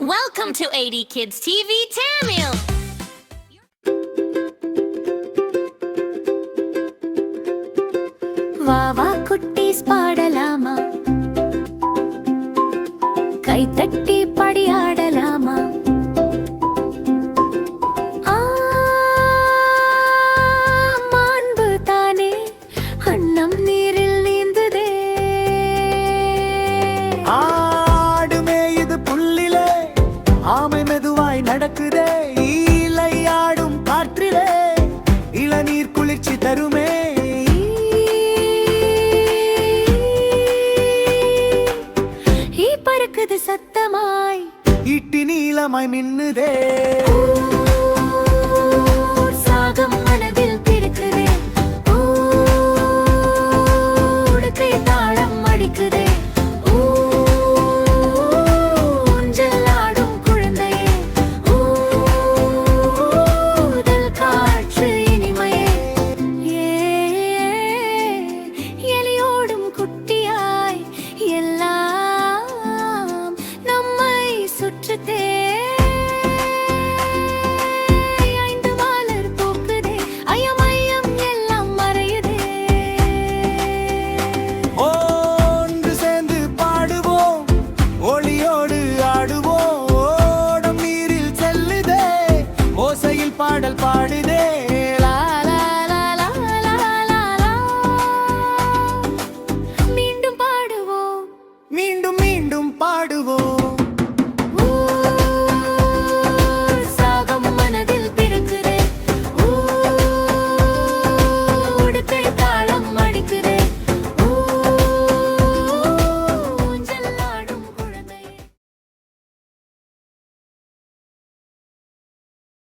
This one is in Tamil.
Welcome to 80 Kids TV Tamil. வாவா குட்டீஸ் பாடலாமா, கைத்தட்டி படியாடலாமா, மாண்பு தானே அன்னம் நீரில் நீந்துதே. ஆடுமே இது புல்லிலே, ஆமை மெதுவாய் நடக்குதே, ஈலையாடும் காற்றிலே இளநீர் குளிர்ச்சி தருமே. பறக்குது சத்தமாய், ஈட்டி நீளமாய் மின்னுதே.